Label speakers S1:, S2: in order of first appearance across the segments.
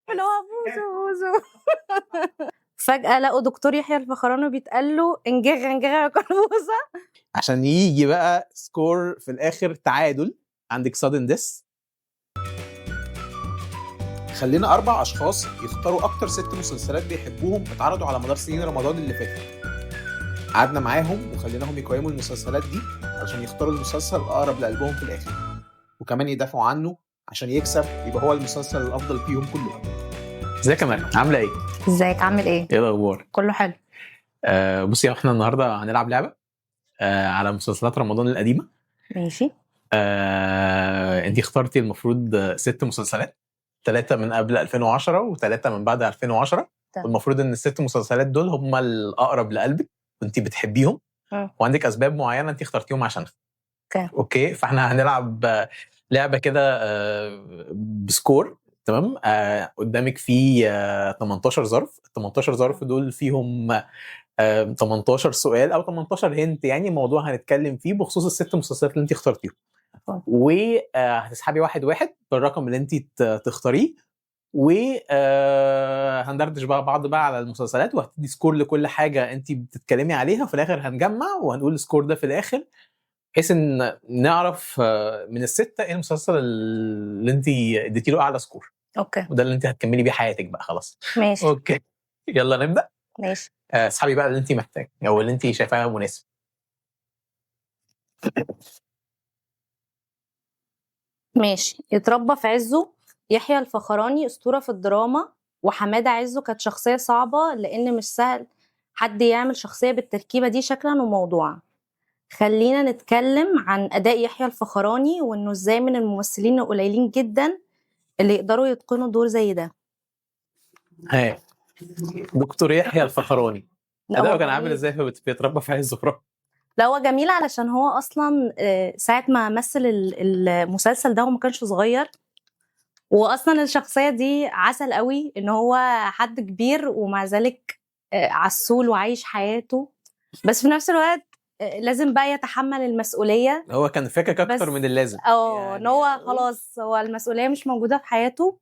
S1: اللي هو بوزو فجأة لقوا دكتور يحيى الفخراني بيتقال له انجغ يا كربوزة
S2: عشان يجي بقى سكور في الاخر تعادل. عندك sudden death. خلينا 4 اشخاص يختاروا اكتر 6 مسلسلات بيحبوهم اتعرضوا على مدار سنين رمضان اللي فاتت. قعدنا معاهم وخليناهم يقيموا المسلسلات دي علشان يختاروا المسلسل الاقرب لقلبهم في الاخر، وكمان يدافعوا عنه عشان يكسب يبقى هو المسلسل الافضل فيهم كلهم. ازيك يا مريم، عامله ايه؟
S1: ازيك عامل ايه؟
S2: ايه الاخبار؟
S1: كله حلو.
S2: بصي احنا النهارده هنلعب لعبه على مسلسلات رمضان القديمه.
S1: ماشي.
S2: انت اخترتي المفروض 6 مسلسلات، 3 من قبل 2010 و3 من بعد 2010. والمفروض ان ال6 مسلسلات دول هم الاقرب لقلبك وانت بتحبيهم وعندك اسباب معينه انت اخترتيهم عشانها. اوكي فاحنا هنلعب لعبه كده بسكور. تمام. قدامك في 18 ظرف. ال 18 ظرف دول فيهم 18 سؤال او 18 هنت، يعني موضوع هنتكلم فيه بخصوص ال6 مسلسلات اللي انت اخترتيهم. وهتسحبي واحد بالرقم اللي انت تختاريه، وهندردش بقى بعض بقى على المسلسلات وهتدي سكور لكل حاجه انت بتتكلمي عليها. في الاخر هنجمع وهنقول السكور ده في الاخر، بحيث ان نعرف من ال6 ايه المسلسل اللي انت اديتي له اعلى سكور.
S1: اوكي.
S2: وده اللي انت هتكملي بيه حياتك بقى خلاص.
S1: ماشي.
S2: اوكي يلا نبدا.
S1: ماشي.
S2: اسحبي بقى اللي انت محتاج او اللي انت شايفاه مناسب.
S1: ماشي. يتربى في عزه يحيى الفخراني أسطورة في الدراما، وحمادة عزه كانت شخصية صعبة لأن مش سهل حد يعمل شخصية بالتركيبة دي شكلا وموضوعا. خلينا نتكلم عن أداء يحيى الفخراني وإنه إزاي من الممثلين القليلين جدا اللي يقدروا يتقنوا دور زي ده.
S2: دكتور يحيى الفخراني أداؤه كان عامل
S1: جميل.
S2: ازاي بيتربى في عز الفراغ؟
S1: لا هو جميل علشان هو اصلا ساعه ما مثل المسلسل ده هو ما كانش صغير، واصلا الشخصيه دي عسل قوي ان هو حد كبير ومع ذلك عسول وعايش حياته، بس في نفس الوقت لازم بقى يتحمل المسؤوليه.
S2: هو كان فاكك اكتر من اللازم
S1: يعني ان هو خلاص هو المسؤوليه مش موجوده في حياته.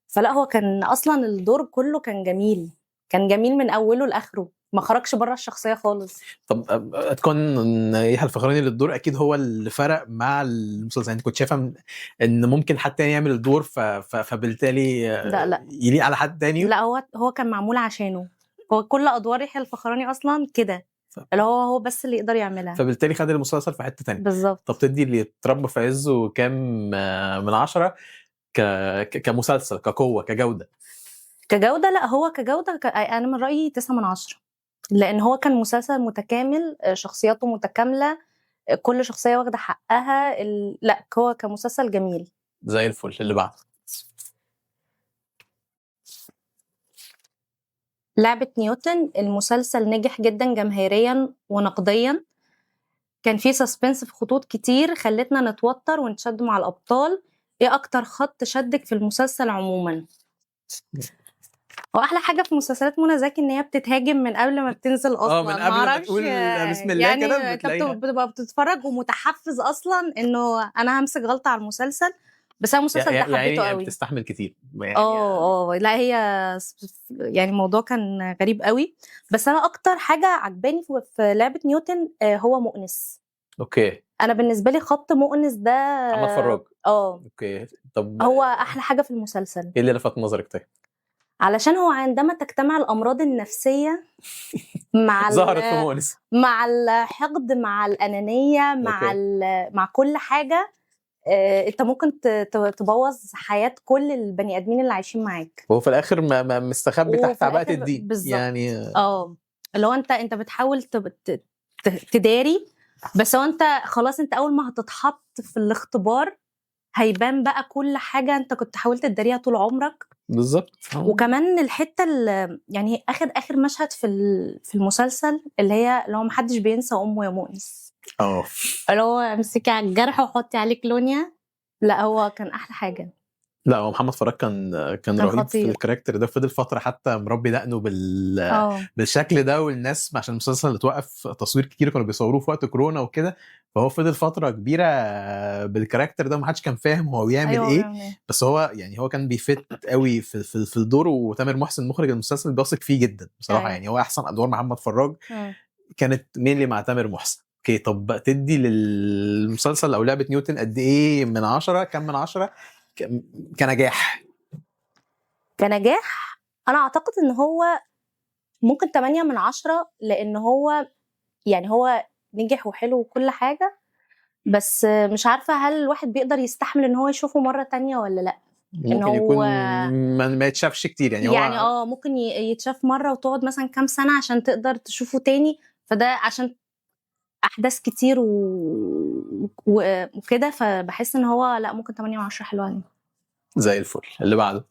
S1: فلا هو كان اصلا الدور كله كان جميل، كان جميل من اوله لاخره، ما خرجش بره الشخصيه خالص.
S2: طب اتكون ان يحيى الفخراني للدور اكيد هو اللي فرق مع المسلسل. انت كنت شايفه ان ممكن حد تاني يعمل الدور فبالتالي
S1: لا
S2: يليق على حد تاني؟
S1: لا هو كان معمول عشانه. هو كل ادوار يحيى الفخراني اصلا كده، اللي هو بس اللي يقدر يعملها،
S2: فبالتالي خد المسلسل في حته تانية.
S1: بالظبط.
S2: طب تدي اللي اتربى في عزه كام من 10 كمسلسل، كقوه، كجوده؟
S1: لا هو كجودة أنا من رأيي 9/10، لأن هو كان مسلسل متكامل، شخصياته متكاملة، كل شخصية واخدة حقها. لا هو كمسلسل جميل
S2: زي الفل. اللي بعد
S1: لعبة نيوتن. المسلسل نجح جدا جماهيريا ونقديا، كان فيه سسبنس في خطوط كتير خلتنا نتوتر ونتشد مع الأبطال. ايه أكتر خط شدك في المسلسل عموما؟ واحلى حاجه في مسلسلات منى زكي ان هي بتتهاجم من قبل ما بتنزل اصلا.
S2: من قبل ما تقول بسم الله
S1: يعني
S2: كده
S1: انت بتبقى بتتفرج ومتحفز اصلا انه انا همسك غلطه على المسلسل، بس هو المسلسل ده حبيته قوي.
S2: بتستحمل كتير يعني.
S1: لا هي يعني الموضوع كان غريب قوي، بس انا اكتر حاجه عجباني في لعبه نيوتن هو مؤنس.
S2: اوكي.
S1: انا بالنسبه لي خط مؤنس ده
S2: محمد فراج.
S1: اوكي.
S2: طب
S1: هو احلى حاجه في المسلسل.
S2: ايه اللي لفت نظرك طيب؟
S1: علشان هو عندما تجتمع الأمراض النفسية مع
S2: ظهرت في مؤنس،
S1: مع الحقد، مع الأنانية، مع كل حاجة، انت ممكن تبوظ حياة كل البني آدمين اللي عايشين معاك.
S2: وهو في الآخر ما مستخبي تحت عباءة الدين يعني.
S1: اللي هو انت بتحاول تداري، بس هو انت خلاص انت أول ما هتتحط في الاختبار هيبان بقى كل حاجة انت كنت حاولت تداريها طول عمرك.
S2: بالظبط.
S1: وكمان الحته اللي يعني اخر مشهد في المسلسل اللي هو محدش بينسى امه يا مؤنس. اللي هو امسكي على الجرح وحطي عليه كلونيا. لا هو كان احلى حاجه.
S2: لا هو محمد فراج كان
S1: كان
S2: رهيب في
S1: خطير.
S2: الكاركتر ده. فضل فتره حتى مربي دقنه بالشكل ده، والناس عشان المسلسل اتوقف تصوير كتير كانوا بيصوروه في وقت كورونا وكده، فهو فضل فتره كبيره بالكاركتر ده، ومحدش كان فاهم هو بيعمل
S1: ايوه
S2: ايه.
S1: بيعمل ايه.
S2: بس هو يعني هو كان بيفت قوي في الدور، وتامر محسن مخرج المسلسل بيثق فيه جدا بصراحه.
S1: أيوة.
S2: يعني هو احسن ادوار محمد فراج
S1: مم.
S2: كانت مينلي مع تامر محسن. اوكي، طب بقى تدي للمسلسل او لعبه نيوتن قد ايه من 10؟ كم من 10 كنجاح؟
S1: كنجاح انا اعتقد ان هو ممكن 8/10، لان هو يعني هو نجح وحلو وكل حاجة، بس مش عارفة هل الواحد بيقدر يستحمل ان هو يشوفه مرة تانية ولا لا. ان
S2: ممكن يكون
S1: هو
S2: ما يتشافش كتير يعني.
S1: يعني
S2: هو
S1: ممكن يتشاف مرة وتقعد مثلا كام سنة عشان تقدر تشوفه تاني، فده عشان احداث كتير وكده، فبحس ان هو لا، ممكن 8/10 حلوة يعني.
S2: زي الفل. اللي بعده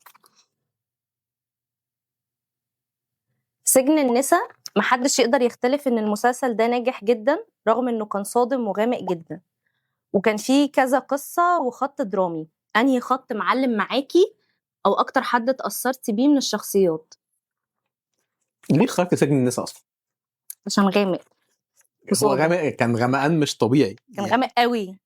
S1: سجن النساء. محدش يقدر يختلف ان المسلسل ده ناجح جدا، رغم انه كان صادم وغامق جدا، وكان فيه كذا قصة وخط درامي. انهي خط معلم معاكي، او اكتر حد اتأثرتي بيه من الشخصيات؟
S2: ليه اخترت سجن النساء اصلا؟
S1: عشان غامق
S2: هو
S1: وصادم.
S2: غامق، كان غمقان مش طبيعي
S1: كان
S2: يعني.
S1: غامق قوي،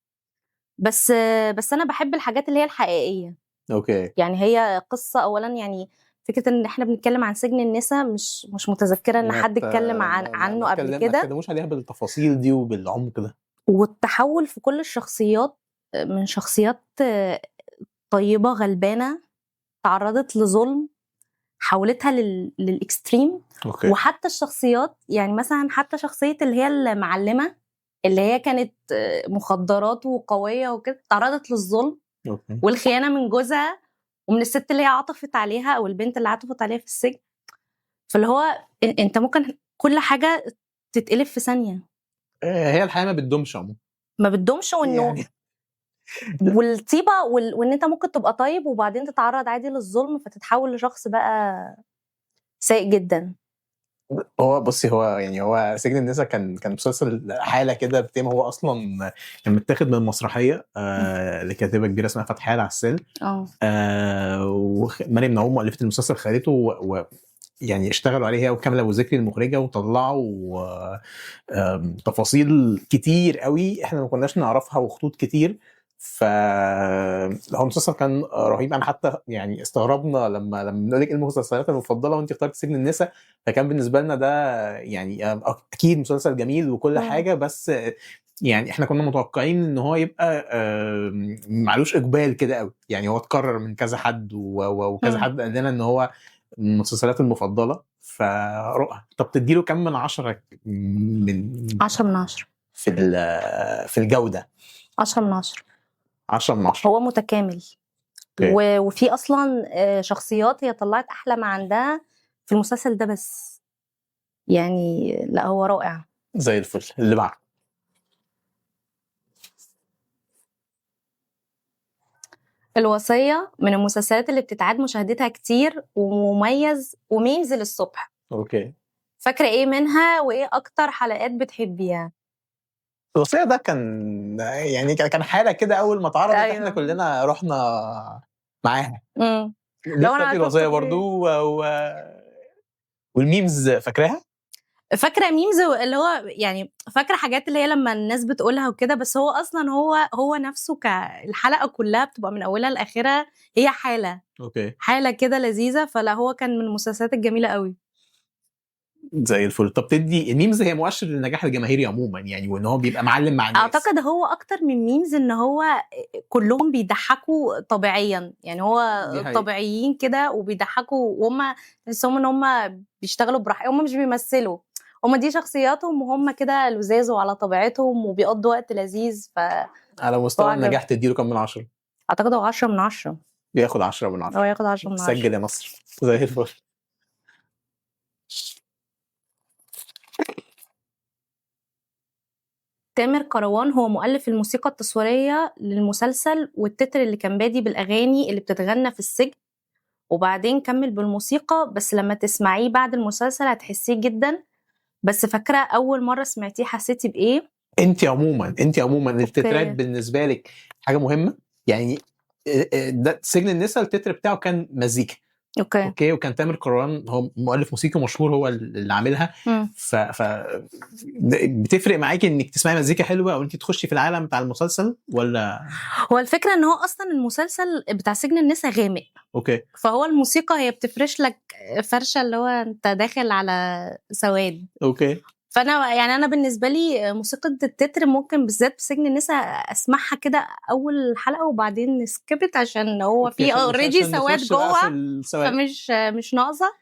S1: بس بس انا بحب الحاجات اللي هي الحقيقية.
S2: اوكي.
S1: يعني هي قصة اولا، يعني فكرة ان احنا بنتكلم عن سجن النساء، مش متذكرة ان حد اتكلم
S2: ما
S1: عنه قبل
S2: ما
S1: كده.
S2: اتكلموش عليها بالتفاصيل دي وبالعمق ده.
S1: والتحول في كل الشخصيات، من شخصيات طيبة غلبانة تعرضت لظلم، حولتها للإكستريم.
S2: اوكي.
S1: وحتى الشخصيات، يعني مثلا حتى شخصية اللي هي المعلمة، اللي هي كانت مخدرات وقوية وكده، تعرضت للظلم
S2: اوكي.
S1: والخيانة من جوزها ومن الست اللي هي عطفت عليها، أو البنت اللي عطفت عليها في السجن. فاللي هو انت ممكن كل حاجة تتقلب في ثانية.
S2: هي الحياه ما بتدومش عموما
S1: ما بتدومش، وانه
S2: يعني.
S1: والطيبة وان انت ممكن تبقى طيب وبعدين تتعرض عادي للظلم، فتتحول لشخص بقى سيء جدا.
S2: هو بصي، هو يعني هو سجن النساء كان مسلسل حاله كده بتيم. هو اصلا كان متاخد من مسرحيه لكاتبه كبيره اسمها فتحيه العسال. ومريم نعوم مؤلفه المسلسل خدته يعني اشتغلوا عليه هي وكامله ابو ذكري المخرجه، وطلعوا تفاصيل كتير قوي احنا ما كناش نعرفها وخطوط كتير. هو المسلسل كان رهيب. انا حتى يعني استغربنا لما بنقول لك ايه المسلسلات المفضله وانت اخترت سجن النساء. فكان بالنسبه لنا ده يعني اكيد مسلسل جميل وكل حاجه، بس يعني احنا كنا متوقعين ان هو يبقى معلوش اقبال كده قوي. يعني هو اتكرر من كذا حد وكذا حد قال لنا ان هو من المسلسلات المفضله. فرؤى، طب تديله كم من 10؟ من
S1: 10/10
S2: في الجوده.
S1: 10/10.
S2: 10/10.
S1: هو متكامل. وفي اصلا شخصيات هي طلعت احلى ما عندها في المسلسل ده، بس يعني لا، هو رائع.
S2: زي الفل. اللي بعد
S1: الوصية من المسلسلات اللي بتتعاد مشاهدتها كتير ومميز وميمز للصبح.
S2: اوكي.
S1: فاكرة ايه منها، وايه اكتر حلقات بتحبيها؟
S2: الوصية ده كان يعني كان حالة كده أول ما اتعرضت.
S1: ايوه.
S2: احنا كلنا رحنا معاها.
S1: لو
S2: لسه
S1: انا
S2: في
S1: كنت
S2: الوصية برضو والميمز فاكراها؟
S1: فاكره ميمز اللي هو يعني فاكره حاجات اللي هي لما الناس بتقولها وكده، بس هو اصلا هو نفسه الحلقه كلها بتبقى من اولها لاخرها هي
S2: اوكي.
S1: حاله كده لذيذه. فلا، هو كان من المسلسلات الجميله قوي.
S2: زي الفل. طب تدي الميمز هي مؤشر للنجاح الجماهيري عموما يعني، وان هو بيبقى معلم مع الناس؟
S1: اعتقد هو اكتر من ميمز ان هو كلهم بيضحكوا طبيعيا، يعني هو
S2: دي حقيقة.
S1: طبيعيين كده وبيضحكوا، وهم تحسهم ان هم بيشتغلوا براحتهم، هم مش بيمثلوا، هم دي شخصياتهم وهم كده لذاذ وعلى طبيعتهم وبيقضوا وقت لذيذ.
S2: على مستوى النجاح تديله كم من 10؟
S1: اعتقد هو 10/10.
S2: بياخد 10 من 10.
S1: هو ياخد 10/10.
S2: سجل يا مصر. زي الفل.
S1: تامر كروان هو مؤلف الموسيقى التصويرية للمسلسل، والتتر اللي كان بادي بالأغاني اللي بتتغنى في السجن وبعدين كمل بالموسيقى. بس لما تسمعيه بعد المسلسل هتحسيه جدا. بس فاكرة أول مرة سمعتيه حسيتي بإيه؟
S2: انت عموما التترات بالنسبة لك حاجة مهمة يعني؟ ده سجن النساء التتر بتاعه كان مزيكا. اوكي وكان تامر كروان هو مؤلف موسيقى مشهور هو اللي عاملها. بتفرق معاكي انك تسمعي مزيكا حلوه او انت تخشي في العالم بتاع المسلسل ولا؟
S1: هو الفكره ان هو اصلا المسلسل بتاع سجن النساء غامق.
S2: اوكي.
S1: فهو الموسيقى هي بتفرش لك فرشه اللي هو انت داخل على سواد.
S2: اوكي.
S1: فانا يعني انا بالنسبه لي موسيقى التتر ممكن بالذات في سجن النساء اسمعها كده اول حلقه وبعدين سكبت عشان هو في اوريدي سواد جوه فمش ناقصه.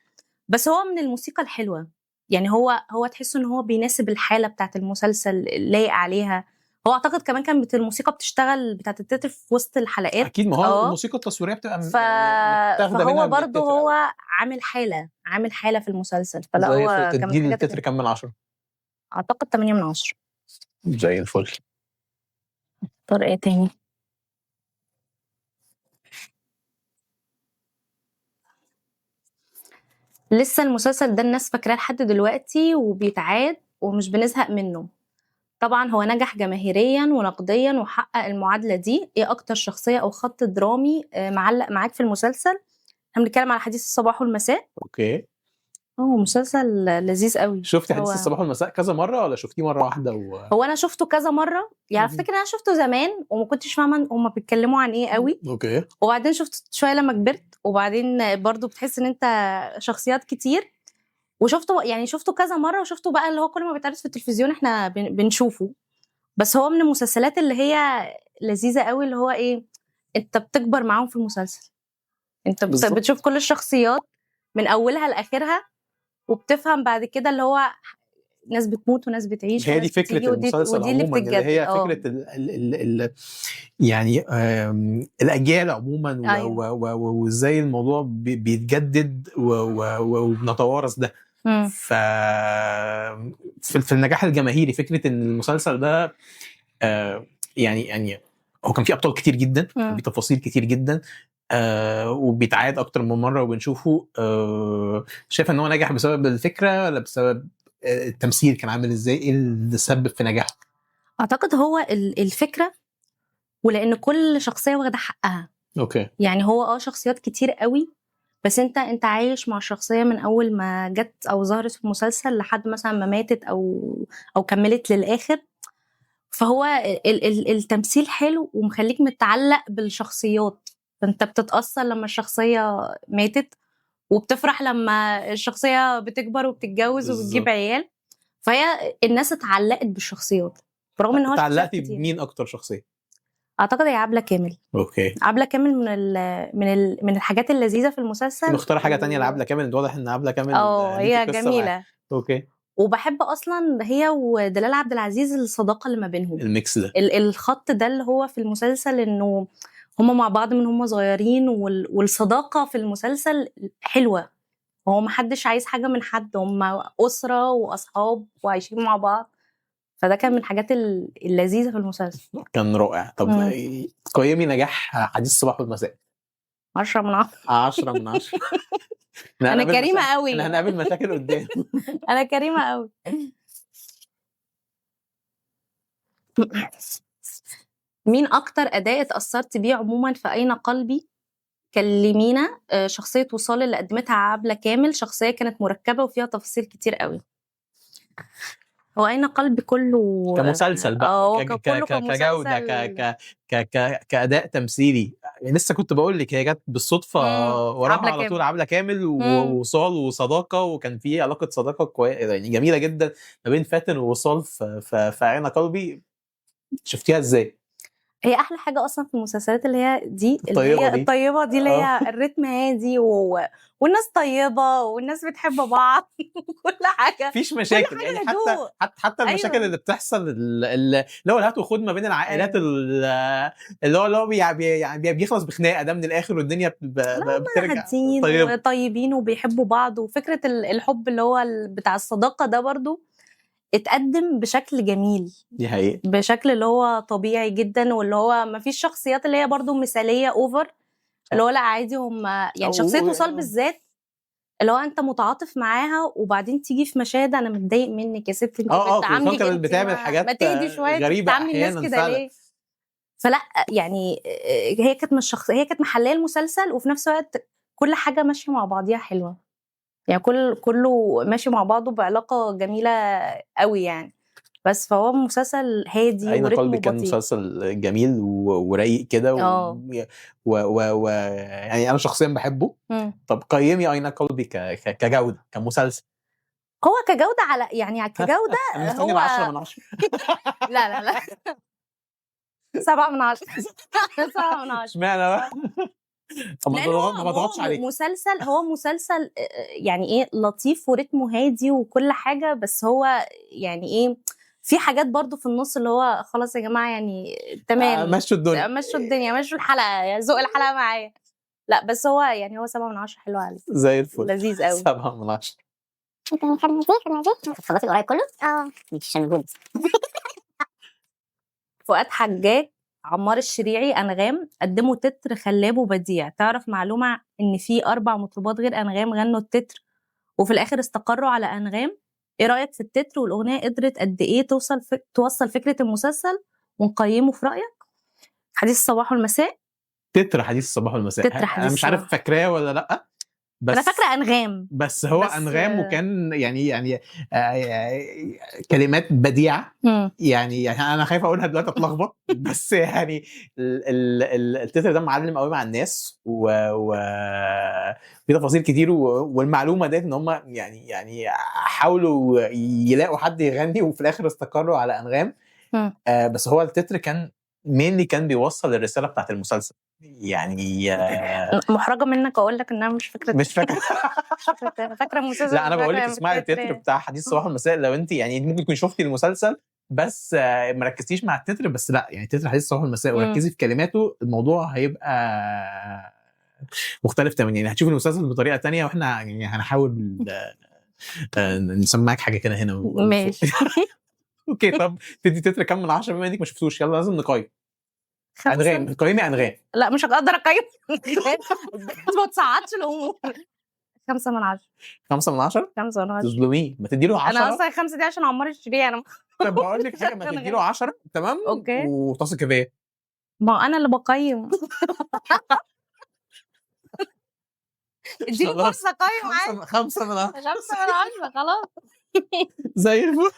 S1: بس هو من الموسيقى الحلوه يعني هو تحس ان هو بيناسب الحاله بتاعت المسلسل لايق عليها. هو اعتقد كمان كانت الموسيقى بتشتغل بتاعت التتر في وسط الحلقات
S2: اكيد ما هو الموسيقى التصويريه بتبقى
S1: فهو برضه هو عامل حاله في المسلسل. فلا هو
S2: تدي التتر كام من 10؟
S1: اعتقد 8 من 10.
S2: زي الفل.
S1: اختار ايه تاني؟ لسه المسلسل ده الناس فاكراه لحد دلوقتي وبيتعاد ومش بنزهق منه. طبعا هو نجح جماهيريا ونقديا وحقق المعادلة دي. ايه اكتر شخصية او خط درامي معلق معاك في المسلسل؟ احنا بنتكلم على حديث الصباح والمساء.
S2: اوكي.
S1: مسلسل لذيذ قوي.
S2: شفتي حديث الصباح والمساء كذا مرة ولا شفتيه مرة واحدة؟
S1: هو انا شفته كذا مرة يعني افتكر انا شفته زمان وما كنتش فاهمة هما بيتكلموا عن ايه قوي.
S2: اوكي.
S1: وبعدين شفته شوية لما كبرت وبعدين برضو بتحس ان انت شخصيات كتير وشفته يعني شفته كذا مرة وشفته بقى اللي هو كل ما بيتعرض في التلفزيون احنا بنشوفه. بس هو من المسلسلات اللي هي لذيذة قوي اللي هو ايه انت بتكبر معاهم في المسلسل. انت بتشوف كل الشخصيات من اولها لاخرها وبتفهم بعد كده اللي هو ناس بتموت وناس بتعيش.
S2: هي دي فكرة المسلسل عموما اللي هي فكرة يعني الأجيال عموما. أيوة. وإزاي الموضوع بيتجدد وبنتوارث ده. في النجاح الجماهيري فكرة ان المسلسل ده يعني هو كان فيه ابطال كتير جدا بتفاصيل كتير جدا وبيتعاد اكتر من مره وبنشوفه. شايف ان هو نجح بسبب الفكره ولا بسبب التمثيل كان عامل ازاي؟ ايه اللي سبب في نجاحه؟
S1: اعتقد هو الفكره ولان كل شخصيه واخده حقها.
S2: اوكي.
S1: يعني هو شخصيات كتير قوي بس انت عايش مع الشخصيه من اول ما جت او ظهرت في المسلسل لحد مثلا ما ماتت او كملت للاخر. فهو التمثيل حلو ومخليك متعلق بالشخصيات. فانت بتتاثر لما الشخصيه ماتت وبتفرح لما الشخصيه بتكبر وبتتجوز وبتجيب عيال. فهي الناس اتعلقت بالشخصيات برغم ان هو
S2: اتعلقتي بمين اكتر شخصيه؟
S1: اعتقد هي عبلة كامل.
S2: اوكي.
S1: عبلة كامل من الحاجات اللذيذه في المسلسل.
S2: نختار حاجه تانية لعبلة كامل. واضح ان عبلة كامل
S1: هي جميله.
S2: اوكي.
S1: وبحب اصلا هي ودلال عبد العزيز الصداقه اللي ما بينهم.
S2: الميكس ده
S1: الخط ده اللي هو في المسلسل انه هما مع بعض من هما صغيرين والصداقه في المسلسل حلوه. هو ما حدش عايز حاجه من حد. هما اسره واصحاب وعايشين مع بعض. فده كان من الحاجات اللذيذه في المسلسل.
S2: كان رائع. طب قيمي نجاح حديث الصباح والمساء.
S1: 10 من 10.
S2: 10 من 10.
S1: انا كريمه قوي.
S2: احنا هنقابل مشاكل قدام.
S1: انا كريمه قوي. مين اكتر اداء اتاثرت بيه عموما في اين قلبي؟ كلمينا. شخصيه وصال اللي قدمتها عبلة كامل شخصيه كانت مركبه وفيها تفاصيل كتير قوي. هو اين قلبي كله
S2: كمسلسل بقى كجوده كاداء تمثيلي. يعني لسه كنت بقول لك هي جت بالصدفه وراها على طول عبلة كامل ووصال وصداقه وكان في علاقه صداقه كويسه يعني جميله جدا ما بين فاتن ووصال في عين قلبي. شفتيها ازاي؟
S1: هي احلى حاجه اصلا في المسلسلات اللي هي دي الطيبه دي اللي هي الريتم هادي والناس طيبه والناس بتحب بعض وكل حاجه
S2: مفيش مشاكل يعني حتى المشاكل اللي بتحصل اللي هو الهات وخد ما بين العائلات اللي هو يعني بيخلص بخناقه ده من الاخر والدنيا بترجع
S1: طيبين وبيحبوا بعض. وفكره الحب اللي هو بتاع الصداقه ده برضو اتقدم بشكل جميل.
S2: دي حقيقة.
S1: بشكل اللي هو طبيعي جدا واللي هو ما فيش شخصيات اللي هي برضو مثالية اوفر اللي هو لا عادي هم يعني شخصية وصال بالذات اللي هو انت متعاطف معاها وبعدين تيجي في مشاهد انا متضايق منك يا ستي انت
S2: بتعاملي كانت بتعمل حاجات
S1: ما تهدي شويه
S2: غريبة احيانا
S1: كده ليه؟ فلا يعني هي كانت من الشخص، هي كانت محليه المسلسل، وفي نفس الوقت كل حاجه ماشيه مع بعضيها حلوه، يعني كله ماشي مع بعضه بعلاقه جميله قوي يعني. بس فهو مسلسل هادي
S2: أين
S1: ورتمه
S2: قلبي كان
S1: بطيء.
S2: مسلسل جميل ورايق كده يعني انا شخصيا بحبه. طب قيمي أين قلبي كجودة كمسلسل.
S1: هو كجوده، على يعني كجوده
S2: انا مستني
S1: هو
S2: 10 من 10.
S1: لا 7 من 10. 7 من 10.
S2: اشمعنى بقى؟ طب
S1: لأن
S2: ما بضغطش عليك.
S1: هو مسلسل يعني ايه لطيف ورتمه هادي وكل حاجة، بس هو يعني ايه في حاجات برضو في النص اللي هو خلاص يا جماعة يعني تمام،
S2: مشوا الدنيا.
S1: مشوا الحلقة، يعني ذوق الحلقة معايا. لا بس هو يعني هو 7 من 10 حلو عليه،
S2: زي الفل.
S1: لذيذ قوي.
S2: 7 من 10.
S3: خلصتي القرايه كله؟ مش موجود.
S1: فؤاد حجاج، عمار الشريعي، أنغام قدموا تتر خلاب وبديع. تعرف معلومة إن في 4 مطربات غير أنغام غنوا التتر وفي الآخر استقروا على أنغام؟ إيه رأيك في التتر والأغنية قدرت قد إيه توصل فكرة المسلسل، ونقيمه في رأيك؟ حديث الصباح والمساء.
S2: تتر حديث الصباح والمساء.
S1: تتر حديث
S2: انا مش عارف فاكراه ولا لا، بس
S1: أنا فاكرة أنغام.
S2: بس هو
S1: بس
S2: انغام، وكان يعني كلمات بديعه. يعني انا خايف اقولها دلوقتي اتلخبط. بس يعني التتر ده معلم قوي مع الناس في تفاصيل كتير والمعلومه ديت ان هم يعني حاولوا يلاقوا حد يغني وفي الاخر استقروا على انغام. بس هو التتر كان كان بيوصل الرساله بتاعت المسلسل يعني.
S1: محرجة منك أقول لك إن أنا مش فاكرة.
S2: مش فاكره.
S1: فاكرة المسلسل.
S2: لا انا بقول لك اسمعي التتر بتاع حديث الصباح والمساء لو انت يعني ممكن تكون شفتي المسلسل بس ما ركزتيش مع التتر. بس لا يعني تتر حديث الصباح والمساء وركزي في كلماته، الموضوع هيبقى مختلف تماما. يعني هتشوفي المسلسل بطريقه تانية، واحنا يعني هنحاول نسمعك حاجه كده هنا.
S1: ماشي.
S2: اوكي. طب تدي تتر كام من 10 بما انك ما شفتوش؟ يلا لازم نقيم. انغام، قيمي انغام.
S1: لا مش هقدر اقيم. ما تصعدش الامور. 5 من 10.
S2: 5 من 10.
S1: 5 من 10.
S2: تظلميه، ما تدي له 10.
S1: انا اصلا 5 دي عشان عمار الشريعي. انا
S2: طب بقول لك حاجه، ما تدي له 10 تمام.
S1: اوكي.
S2: وتثقي فيا.
S1: ما انا اللي بقيم. اديني فرصه اقيم عادي.
S2: 5 من 10.
S1: 5 من 10 خلاص.
S2: زي الفل.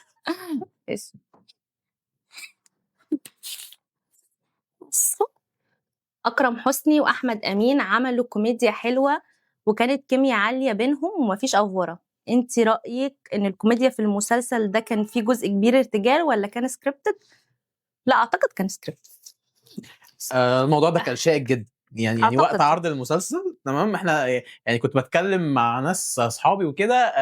S1: اكرم حسني واحمد امين عملوا كوميديا حلوه وكانت كيمياء عاليه بينهم ومفيش افوره. انت رايك ان الكوميديا في المسلسل ده كان فيه جزء كبير ارتجال ولا كان سكريبتد؟ لا اعتقد كان سكريبتد.
S2: الموضوع ده كان شائك جدا يعني وقت عرض المسلسل تمام. احنا يعني كنت بتكلم مع ناس اصحابي وكده،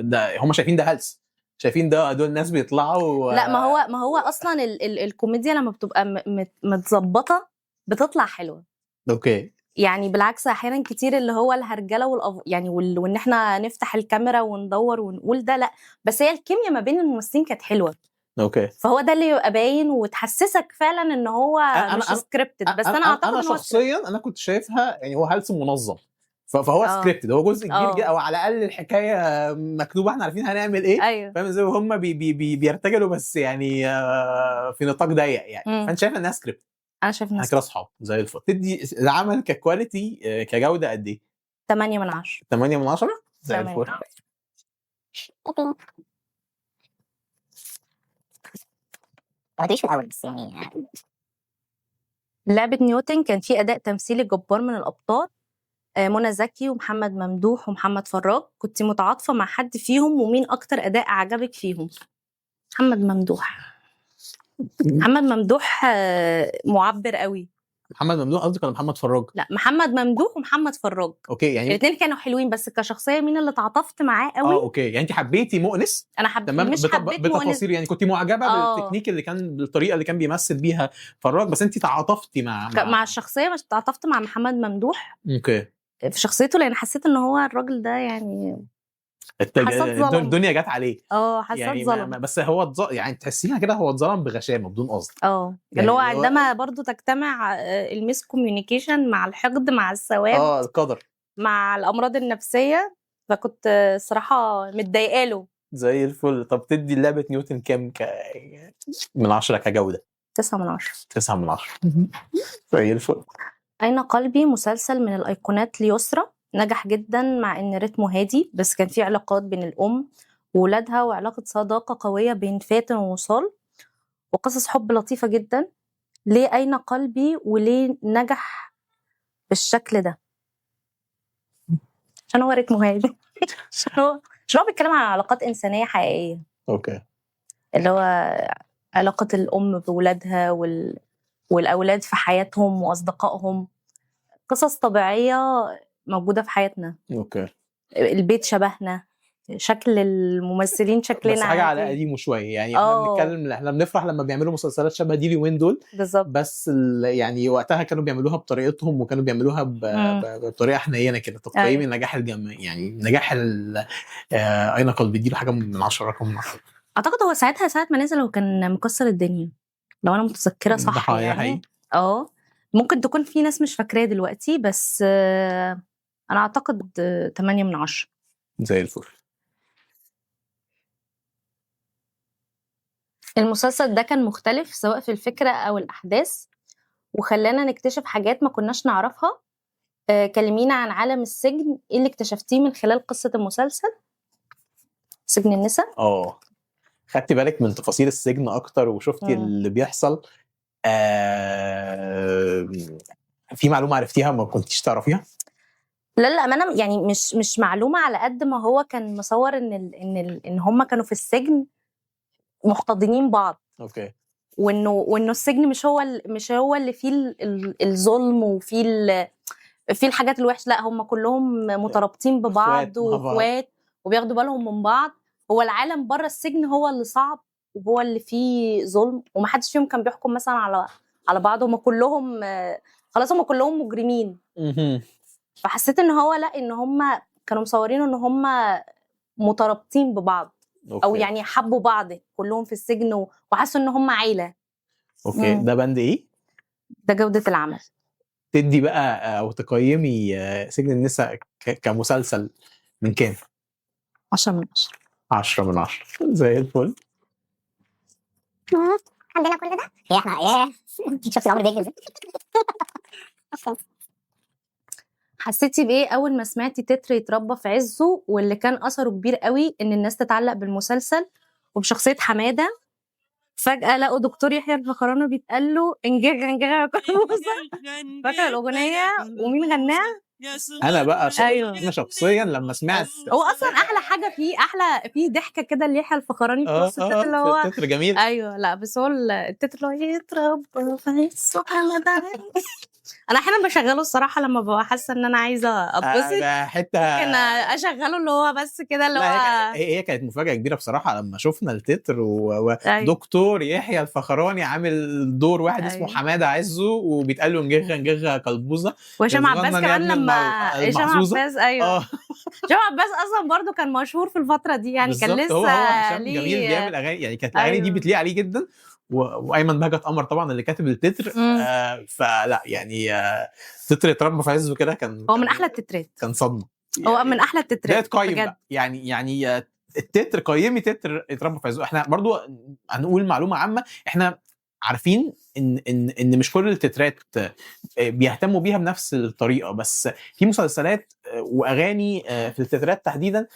S2: ده هم شايفين ده هلس، شايفين دول ناس بيطلعوا.
S1: لا ما هو اصلا الكوميديا لما بتبقى متظبطه بتطلع حلوه.
S2: اوكي.
S1: يعني بالعكس احيانا كتير اللي هو الهرجله يعني وان احنا نفتح الكاميرا وندور ونقول ده، لا بس هي الكيمياء ما بين الممثلين كانت حلوه.
S2: اوكي.
S1: فهو ده اللي يبقى باين وتحسسك فعلا ان هو مش سكريبتد. بس انا اعتقد
S2: انا شخصيا انا كنت شايفها يعني هو هلس منظم. فهو سكريبتد، هو جزء كبير جدا، او على الاقل الحكايه مكتوبه احنا عارفين هنعمل ايه.
S1: أيوه.
S2: فاهم ازاي؟ هم بيرتجلوا بس يعني في نطاق ضيق يعني. فانت شايف انها سكريبت؟
S1: انا شايف انها
S2: كده اصحاب زي الفل. تدي العمل ككواليتي كجوده قد ايه؟
S1: 8 من 10.
S2: 8 من 10 زي الفل.
S3: ما قلتليش في الاول بس يعني.
S1: لعبة نيوتن كان في أداء تمثيلي جبار من الأبطال، منى زكي ومحمد ممدوح ومحمد فراج. كنت متعاطفة مع حد فيهم ومين أكتر أداء عجبك فيهم؟ محمد ممدوح. محمد ممدوح معبر قوي.
S2: محمد ممدوح قصدك ولا محمد فراج؟
S1: لا محمد ممدوح ومحمد فراج.
S2: اوكي يعني
S1: الاثنين كانوا حلوين بس كشخصيه مين اللي تعاطفت معاه قوي؟
S2: اوكي يعني انت حبيتي مؤنس.
S1: انا حبيت
S2: تمام.
S1: مش حبيت
S2: بتفاصيل يعني كنت معجبه بالتكنيك اللي كان بالطريقه اللي كان بيمثل بيها فراج، بس انت تعاطفتي مع
S1: الشخصيه. مش تعاطفت مع محمد ممدوح.
S2: اوكي.
S1: في شخصيته لان حسيت ان هو الراجل ده يعني
S2: الدنيا جت عليه.
S1: حسيت
S2: يعني
S1: ظلم.
S2: بس هو يعني تحسيها كده هو اتظلم بغشامه بدون قصد.
S1: يعني اللي هو عندما برضو تجتمع الميس كوميونيكيشن مع الحقد مع السواد
S2: القدر
S1: مع الامراض النفسيه. فكنت صراحه متضايقه له.
S2: زي الفل. طب تدي لعبه نيوتن كام من 10 كجوده؟
S1: 9/10.
S2: 9/10. زي الفل.
S1: أين قلبي مسلسل من الأيقونات ليسرى، نجح جدا مع إن رتمه هادي، بس كان في علاقات بين الأم وولادها وعلاقة صداقة قوية بين فاتن ووصال وقصص حب لطيفة جدا. ليه أين قلبي وليه نجح بالشكل ده؟ عشان هو رتمه هادي. عشان هو بيتكلم عن علاقات إنسانية حقيقية،
S2: اوكي.
S1: اللي هو علاقة الأم بولادها والأولاد في حياتهم وأصدقائهم، قصص طبيعية موجودة في حياتنا.
S2: اوكي.
S1: البيت شبهنا، شكل الممثلين شكلنا
S2: بس حاجه على
S1: عادي.
S2: قديمه شويه يعني. احنا بنتكلم، احنا بنفرح لما بيعملوا مسلسلات شبه دي اليومين دول،
S1: بالظبط.
S2: بس يعني وقتها كانوا بيعملوها بطريقتهم وكانوا بيعملوها بطريقه حنينه كده. تقييم النجاح يعني نجاح اين قلبي دي حاجه من 10، رقم من 10.
S1: اعتقد هو ساعة ما نزل هو كان مكسر الدنيا لو انا متذكره صح يعني. ممكن تكون في ناس مش فاكراه دلوقتي، بس انا اعتقد 8/10.
S2: زي الفل.
S1: المسلسل ده كان مختلف سواء في الفكرة او الاحداث، وخلانا نكتشف حاجات ما كناش نعرفها. كلمينا عن عالم السجن، ايه اللي اكتشفتيه من خلال قصة المسلسل سجن النساء؟
S2: خدتي بالك من تفاصيل السجن اكتر وشفتي اللي بيحصل؟ في معلومة عرفتيها ما كنتيش تعرفيها؟
S1: لا انا يعني مش معلومة، على قد ما هو كان مصور ان هم كانوا في السجن محتضنين بعض.
S2: اوكي.
S1: وانه السجن مش هو اللي فيه الظلم وفيه في الحاجات الوحشه، لا هم كلهم مترابطين ببعض واخوات وبياخدوا بالهم من بعض. هو العالم بره السجن هو اللي صعب وهو اللي فيه ظلم، ومحدش فيهم كان بيحكم مثلا على بعض. هم كلهم خلاص هم كلهم مجرمين. فحسيت ان هو لا، ان هم كانوا مصورينه ان هم مترابطين ببعض. أوكي. او يعني حبوا بعض كلهم في السجن وحسوا ان هم عيله.
S2: اوكي. ده بند ايه؟
S1: ده جودة العمل.
S2: تدي بقى او تقيمي سجن النساء كمسلسل من كام؟
S1: 10/10.
S2: 10/10. زي الفل.
S3: عندنا كل ده احنا شفت العمر بيجري.
S1: حسيتي بايه اول ما سمعتي تتر يتربى في عزه، واللي كان اثره كبير قوي ان الناس تتعلق بالمسلسل وبشخصيه حماده؟ فجاه لقوا دكتور يحيى الفخراني بيتقال له انجاج فاكره الاغنيه ومين غناها؟
S2: انا بقى
S1: أيوة.
S2: انا شخصيا لما سمعت،
S1: هو اصلا احلى حاجه فيه، احلى فيه ضحكه كده ليحيى الفخراني في نص التتر اللي هو
S2: التتر جميل.
S1: ايوه. لا بس هو التتر اللي هو يتربى في حماده. انا احيانا بشغله الصراحه لما ببقى حاسه ان انا عايزه اتبسط
S2: حته
S1: ممكن اشغله اللي هو بس كده اللي هو.
S2: هي كانت مفاجاه كبيره بصراحه لما شفنا التتر ودكتور يحيى الفخراني عامل دور واحد اسمه حماده عزه وبيتقال له نجغه قلبوزه،
S1: وهشام عباس كمان. لما هشام عباس ايوه هشام عباس اصلا برضو كان مشهور في الفتره دي يعني. كان لسه
S2: هو هشام جميل بيعمل اغاني يعني. كانت الاغاني دي بتليق عليه جدا. وايمن بهجت قمر طبعا اللي كاتب التتر. فلا يعني تتر يتربى في عزه كده كان
S1: هو من احلى التترات.
S2: كان صدمه
S1: يعني هو من احلى التترات
S2: بجد. يعني التتر قيمي تتر يتربى في عزه. احنا برضو هنقول معلومه عامه، احنا عارفين ان مش كل التترات بيهتموا بيها بنفس الطريقه، بس في مسلسلات واغاني في التترات تحديدا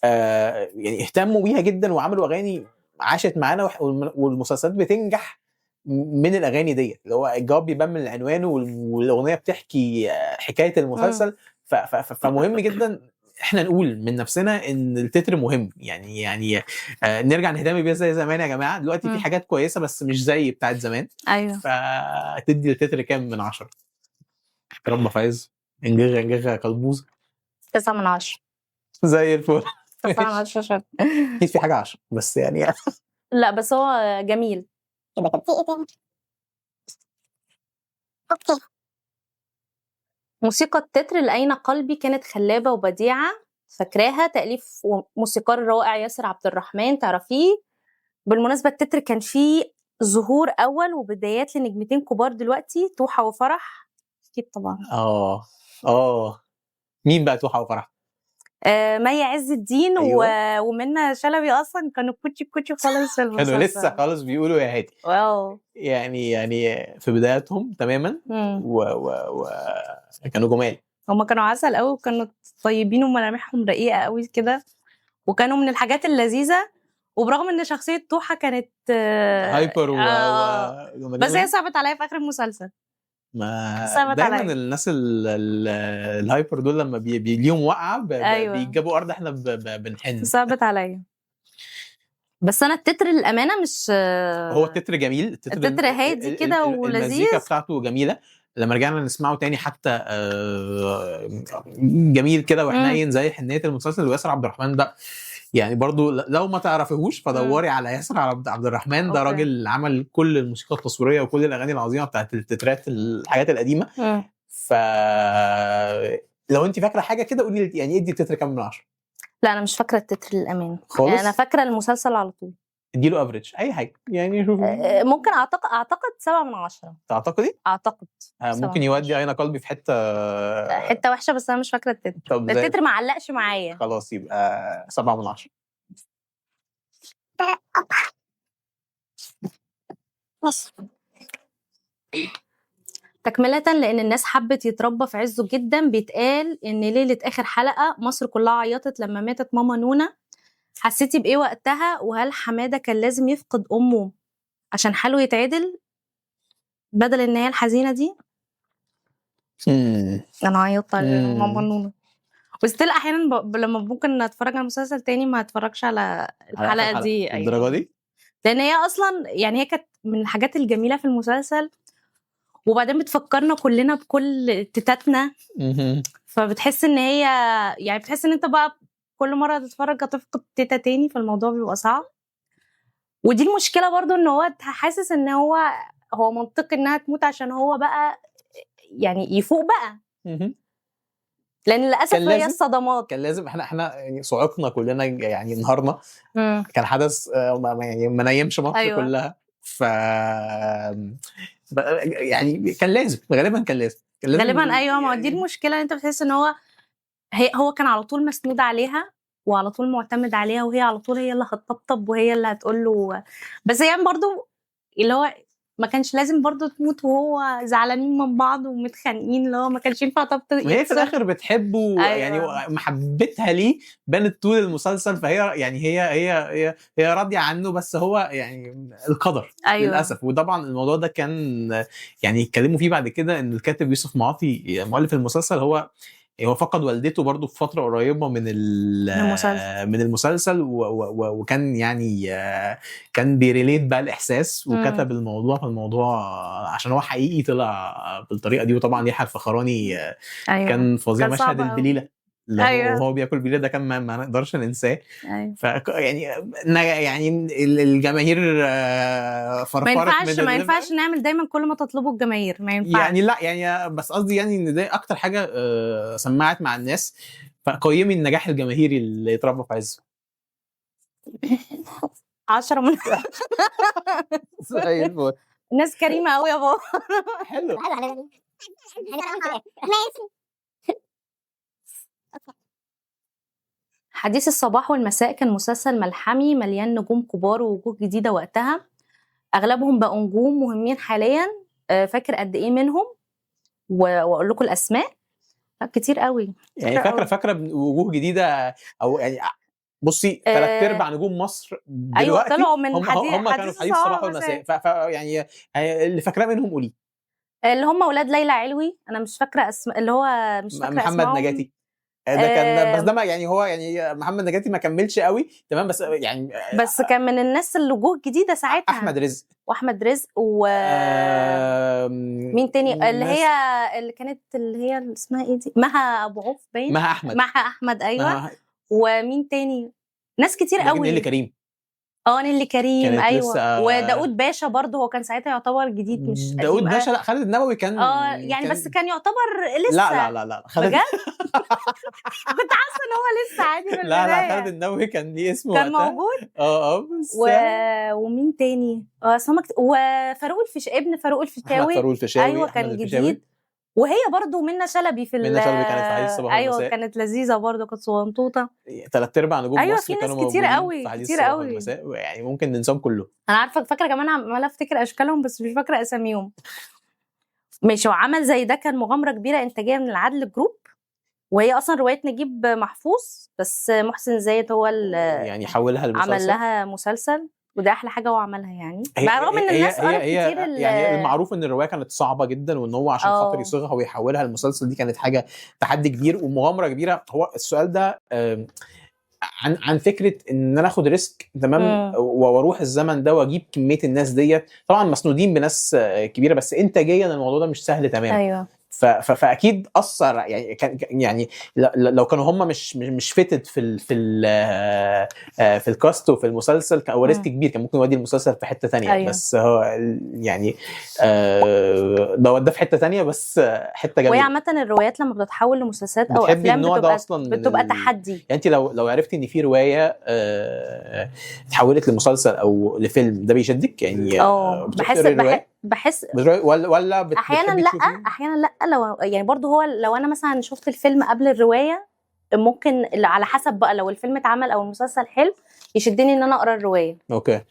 S2: يعني اهتموا بيها جدا وعملوا اغاني عاشت معانا، والمسلسلات بتنجح من الاغاني دي. اللي هو الجواب بيبان من العنوان والاغنيه بتحكي حكايه المسلسل. فمهم جدا احنا نقول من نفسنا ان التتر مهم يعني نرجع نهتم بيه زي زمان يا جماعه. دلوقتي في حاجات كويسه بس مش زي بتاعت زمان.
S1: ايوه.
S2: فتدي التتر كام من 10؟ رب فايز انجغه قلبوز
S1: 9/10.
S2: زي الفل.
S1: 9/10.
S2: اكيد في حاجه 10 بس يعني
S1: لا بس هو جميل
S3: كده. في ايه تاني؟ اوكي.
S1: موسيقى التتر لأين قلبي كانت خلابة وبديعة، فاكراها؟ تأليف موسيقار الرائع ياسر عبد الرحمن، تعرفيه؟ بالمناسبة التتر كان فيه ظهور أول وبدايات لنجمتين كبار دلوقتي، توحة وفرح. أكيد طبعا.
S2: مين بقى توحة وفرح؟
S1: مي عز الدين
S2: أيوة.
S1: ومنى شلبي اصلا كانوا كوتشي خالص في المسلسل.
S2: كانوا لسه خالص بيقولوا يا هادي.
S1: واو.
S2: يعني في بداياتهم تماما كانوا جمال.
S1: هما كانوا عسل قوي وكانوا طيبين وملامحهم رقيقه قوي كده وكانوا من الحاجات اللذيذه وبرغم ان شخصيه توحة كانت
S2: هايبر
S1: بس هي صعبت عليا في اخر المسلسل.
S2: ما دايما عليا. الناس الهايبر دول لما ليهم وقعه
S1: أيوة.
S2: بيجابوا ارض احنا بنحن.
S1: صعبت عليا. بس انا التتر الامانه مش
S2: هو التتر جميل.
S1: التتر هادي كده ولذيذ.
S2: المزيكا بتاعته جميله لما رجعنا نسمعه تاني حتى جميل كده وحنين زي حنيه المسلسل. وياسر عبد الرحمن ده يعني برضو لو ما تعرفيهوش فدوري على ياسر عبد الرحمن. ده راجل عمل كل الموسيقى التصويريه وكل الاغاني العظيمه بتاعت التترات الحاجات القديمه. ف لو انت فاكره حاجه كده قولي لي يعني ادي التتر كام من 10.
S1: لا انا مش فاكره التتر للامانه
S2: خالص.
S1: يعني انا فاكره المسلسل على طول.
S2: اديله افريج اي حاجه يعني.
S1: ممكن اعتقد 7 من 10.
S2: تعتقدي؟
S1: اعتقد
S2: ممكن يودي اين قلبي في
S1: حته وحشه بس انا مش فاكره التتر. التتر ما علقش معايا.
S2: خلاص يبقى 7 من 10.
S1: بس تكملة لأن الناس حبت يتربى في عزه جدا. بيتقال إن ليلة آخر حلقة مصر كلها عيطت لما ماتت ماما نونا. حسيتي بإيه وقتها؟ وهل حمادة كان لازم يفقد أمه عشان حاله يتعدل بدل النهاية الحزينة دي؟ أنا عيطت على ماما نونا. وستيل أحيانا لما ممكن أتفرج على مسلسل تاني ما أتفرجش على الحلقة دي.
S2: الدرجة دي؟
S1: لأن هي أصلا يعني هي كانت من الحاجات الجميلة في المسلسل وبعدين بتفكرنا كلنا بكل تتاتنا. فبتحس ان هي يعني بتحس ان انت بقى كل مره تتفرج هتفقد تيتا تاني فالموضوع بيبقى صعب. ودي المشكله برضو ان هو حاسس ان هو منطقي انها تموت عشان هو بقى يعني يفوق بقى. لان للاسف هي الصدمات
S2: كان لازم احنا يعني صعقنا كلنا يعني انهارنا. كان حدث يعني ما نيمش مصر. أيوة. كلها. ف يعني كان لازم غالبا كان لازم
S1: غالبا. ايوه ما دي المشكله. انت بتحس ان هو كان على طول مسنود عليها وعلى طول معتمد عليها وهي على طول هي اللي هتطبطب وهي اللي هتقول له. بس يعني برضو اللي هو ما كانش لازم برضو تموت وهو زعلانين من بعض ومتخانقين. اللي هو ما كانش ينفع طبطب.
S2: هي في الاخر بتحبه. أيوة. يعني محبتها ليه بانت طول المسلسل. فهي يعني هي راضيه عنه بس هو يعني القدر. أيوة. للاسف. وطبعا الموضوع ده كان يعني يتكلموا فيه بعد كده ان الكاتب يوسف معاطي مؤلف المسلسل هو فقد والدته برضو في فترة قريبة من المسلسل وكان يعني كان بيريليت بقى الإحساس وكتب الموضوع. فالموضوع عشان هو حقيقي طلع بالطريقة دي. وطبعا يحيى الفخراني
S1: أيوة.
S2: كان فظيع. مشهد البليلة
S1: أيوة.
S2: وهو بياكل بليلة ده كان ما نقدرش ننساه.
S1: أيوة.
S2: يعني الجماهير فرفرت.
S1: ما ينفعش نعمل دايما كل ما تطلبه الجماهير. ما ينفعش
S2: يعني لا يعني بس قصدي يعني ان ده اكتر حاجه سمعت مع الناس. فقيمي النجاح الجماهيري اللي يتربى في عزه.
S1: 10 من ناس كريمه قوي يا بابا.
S2: حلو.
S1: حديث الصباح والمساء كان مسلسل ملحمي مليان نجوم كبار ووجوه جديده وقتها. اغلبهم بقوا نجوم مهمين حاليا. فاكر قد ايه منهم واقول لكم الاسماء؟ كتير قوي.
S2: يعني فاكره وجوه جديده او يعني بصي 3/4 نجوم مصر دلوقتي.
S1: أيوة طلعوا من
S2: هم كانوا في حديث الصباح والمساء. يعني اللي فاكراه منهم قولي.
S1: اللي هم اولاد ليلى علوي. انا مش فاكره اللي هو مش فاكره
S2: محمد نجاتي. ده كان بس ده ما يعني هو يعني محمد نجاتي ما كملش قوي تمام. بس يعني
S1: بس كان من الناس اللي وجوه جديده ساعتها.
S2: احمد رزق
S1: مين تاني اللي كانت اللي هي اسمها ايه دي؟ مها ابو عوف باين.
S2: مها احمد.
S1: ايوه. ومين تاني؟ ناس كتير قوي.
S2: نيلي كريم.
S1: نيلي كريم. ايوه. وداود باشا برضه هو كان ساعتها يعتبر جديد مش
S2: داود باشا. لا خالد النبوي كان
S1: يعني بس كان يعتبر لسه.
S2: لا
S1: خالد بجد. كنت حاسه ان هو لسه عادي من
S2: لا خالد النبوي كان ليه اسمه
S1: كان موجود.
S2: بس
S1: ومين تاني؟ وفاروق ابن فاروق الفيشاوي.
S2: فاروق الفيشاوي.
S1: ايوه كان جديد. وهي برضو منى شلبي في
S2: منى شلبي كانت في حديث الصباح
S1: ايوه
S2: والمساء.
S1: كانت لذيذه برضو، كانت صغنطوطه.
S2: 3/4 نجوم
S1: أيوة،
S2: مصر
S1: في ناس
S2: كانوا
S1: كتير
S2: موجودين
S1: قوي،
S2: في حديث
S1: كتير
S2: الصباح
S1: قوي.
S2: والمساء، يعني ممكن ننساهم كلهم.
S1: انا عارفه، فاكره كمان عماله افتكر اشكالهم بس مش فاكره اساميهم. ماشي. وعمل زي ده كان مغامره كبيره انتاجيه من العدل جروب، وهي اصلا روايه نجيب محفوظ، بس محسن زايد هو اللي
S2: يعني حولها لمسلسل،
S1: عمل لها مسلسل، وده احلى حاجه هو عملها يعني.
S2: هي
S1: رغم ان الناس قرت كتير
S2: يعني المعروف ان الروايه كانت صعبه جدا، وان هو عشان خاطر يصيغها ويحولها للمسلسل دي كانت حاجه تحدي كبير ومغامره كبيره. هو السؤال ده عن فكره ان انا اخد ريسك، تمام، واروح الزمن ده واجيب كميه الناس ديت، طبعا مسنودين بناس كبيره، بس انتاجيا الموضوع ده مش سهل تمام.
S1: ايوه.
S2: فاكيد اثر، يعني يعني لو كانوا هم مش فيتد في الكاست وفي المسلسل، كان هو ريسك كبير، كان ممكن يودي المسلسل في حته تانية.
S1: أيوة.
S2: بس هو يعني ده وداه في حته تانية، بس حته جميله.
S1: وهي عامه الروايات لما بتتحول لمسلسلات او افلام بتبقى تحدي.
S2: يعني انت لو عرفتي ان في روايه اتحولت لمسلسل او لفيلم، ده بيشدك يعني؟
S1: بحس
S2: ولا
S1: احيانا لا لو يعني برضو هو لو انا مثلا شفت الفيلم قبل الروايه، ممكن على حسب بقى، لو الفيلم اتعمل او المسلسل حلو يشدني ان انا اقرا الروايه.
S2: اوكي.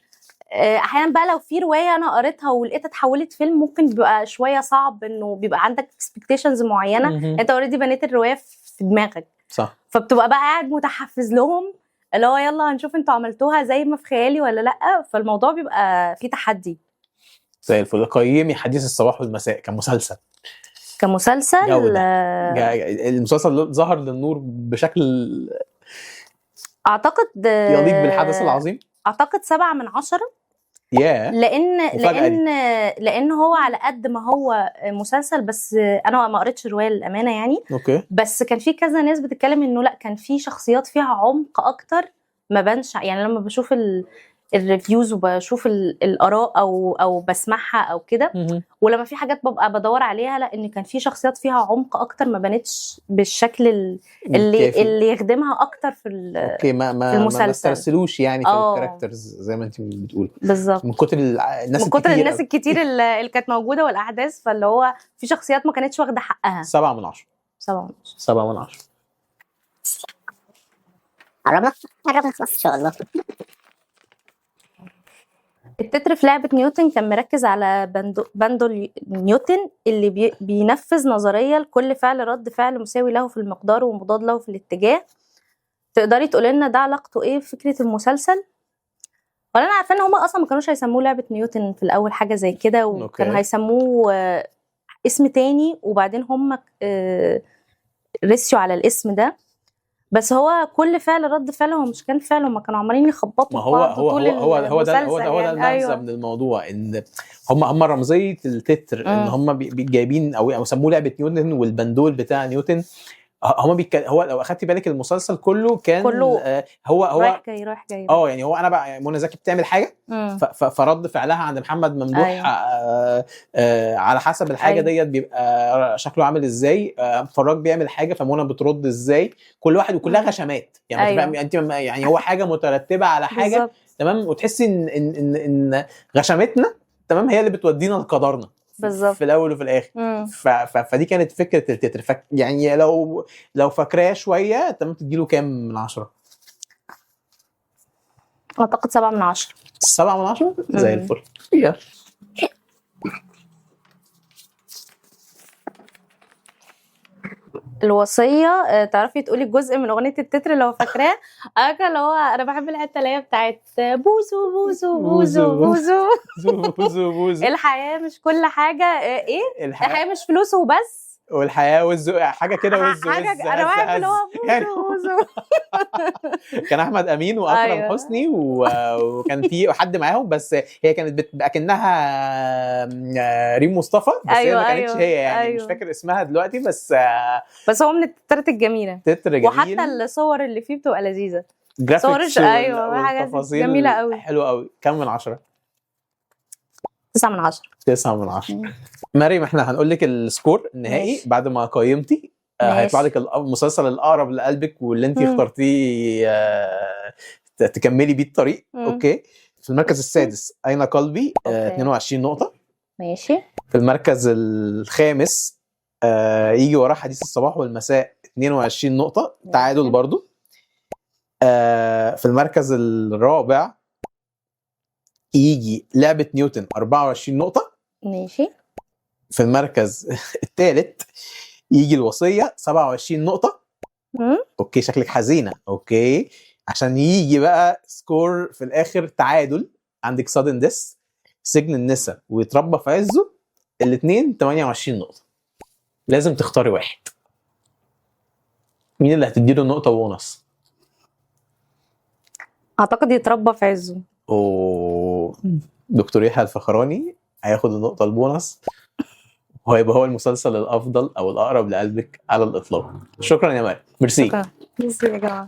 S1: احيانا بقى لو في روايه انا قريتها ولقيتها اتحولت فيلم، ممكن بيبقى شويه صعب، انه بيبقى عندك اكسبكتيشنز معينه، انت اوريدي بنيت الروايه في دماغك،
S2: صح،
S1: فبتبقى بقى قاعد متحفز لهم، اللي هو يلا هنشوف انتوا عملتوها زي ما في خيالي ولا لا، فالموضوع بيبقى فيه تحدي.
S2: زي الفل. قيمي حديث الصباح والمساء كمسلسل. المسلسل ظهر للنور بشكل
S1: اعتقد
S2: يليق بالحدث العظيم.
S1: اعتقد 7/10. لان هو على قد ما هو مسلسل، بس انا ما قريتش الروايه للامانه يعني.
S2: اوكي.
S1: بس كان في كذا ناس بتتكلم انه لا، كان في شخصيات فيها عمق اكتر ما بانش يعني. لما بشوف الريفيوز وبشوف الاراء او بسمعها او كده، ولما في حاجات ببقى بدور عليها، لا، ان كان في شخصيات فيها عمق اكتر ما بانتش بالشكل اللي يخدمها اكتر في المسلسل.
S2: ما استرسلوش يعني في الكاركترز زي ما انت بتقولي.
S1: بالظبط.
S2: من كتر الناس
S1: الكتير اللي كانت موجوده والاحداث، فاللي هو في شخصيات ما كانتش واخده حقها.
S2: 7/10. 7/10.
S3: قربنا خلاص ان شاء الله.
S1: التتر في لعبة نيوتن كان مركز على بندل نيوتن اللي بينفذ نظرية لكل فعل رد فعل مساوي له في المقدار ومضاد له في الاتجاه. تقدري تقولي لنا ده علاقته ايه بفكرة المسلسل؟ ولا انا عارفه ان هم اصلا ما كانوش هيسموه لعبة نيوتن في الاول حاجة زي كده، وكانوا هيسموه اسم تاني، وبعدين هم رسيوا على الاسم ده. بس هو كل فعل رد فعل، هو مش كان فعل، هم كانوا عمالين يخبطوا
S2: في بعض طول المسلسل. هو ده المغزى من الموضوع، ان هم رمزيه التتر، ان هم جايبين او سموه لعبه نيوتن، والبندول بتاع نيوتن. هو لو اخدتي بالك المسلسل كله كان هو
S1: رايح جاي
S2: يعني هو انا بقى منى زكي بتعمل حاجه، فرد فعلها عند محمد ممدوح. أيوة. على حسب الحاجه. أيوة. ديت بيبقى شكله عامل ازاي، فراج بيعمل حاجه فمنى بترد ازاي، كل واحد وكلها غشمات يعني. أيوة. انت يعني هو حاجه مترتبه على حاجه. بالزبط. تمام. وتحسي ان غشمتنا تمام هي اللي بتودينا لقدرنا بالظبط في الاول وفي الاخر. فدي كانت فكره التتر. يعني لو فاكراه شويه تمام، تديله كام من 10؟
S1: اعتقد 7/10.
S2: 7/10 زي الفل.
S1: الوصيه. تعرفي تقولي جزء من اغنيه التتر لو فاكراه؟ اللي هو انا بحب الحته اللي هي بتاعت بوزو بوزو بوزو بوزو
S2: بوزو بوزو.
S1: الحياه مش كل حاجه ايه، الحياه مش فلوس وبس،
S2: والحياه وزو حاجه كده. وزو
S1: انا بحب اللي هو بوزو.
S2: كان احمد امين واكرم أيوة. حسني وكان في حد معاهم، بس هي كانت اكنها ريم مصطفى، بس أيوة. هي ما كانتش هي يعني. أيوة. مش فاكر اسمها دلوقتي، بس
S1: هو من التترات الجميله.
S2: تتر جميل،
S1: وحتى الصور اللي فيه بتبقى لذيذه،
S2: جرافيكس.
S1: ايوه، حاجات جميله قوي،
S2: حلوه قوي. كم من 10؟
S1: 9/10.
S2: 9/10. مريم، احنا هنقول لك السكور النهائي. ماشي. بعد ما قيمتي هيطلع لك المسلسل الاقرب لقلبك واللي انت اخترتيه تكملي بيه الطريق. اوكي. في المركز السادس اين قلبي 22 نقطه.
S1: ماشي.
S2: في المركز الخامس يجي وراه حديث الصباح والمساء 22 نقطة، تعادل برضو. في المركز الرابع يجي لعبة نيوتن 24 نقطة.
S1: ماشي.
S2: في المركز الثالث يجي الوصية 27 نقطة. اوكي شكلك حزينة. اوكي عشان يجي بقى سكور في الاخر تعادل، عندك سادن ديس، سجن النساء، ويتربى في عزه، الاثنين 28 نقطة. لازم تختاري واحد. مين اللي هتديله النقطة بونص؟
S1: اعتقد يتربى في عزه.
S2: دكتور يحيى الفخراني هياخد النقطة البونص، وهيبقى هو المسلسل الأفضل أو الأقرب لقلبك على الإطلاق. شكرا يا مال. ميرسي.
S1: شكرا. ميرسي يا جماعة.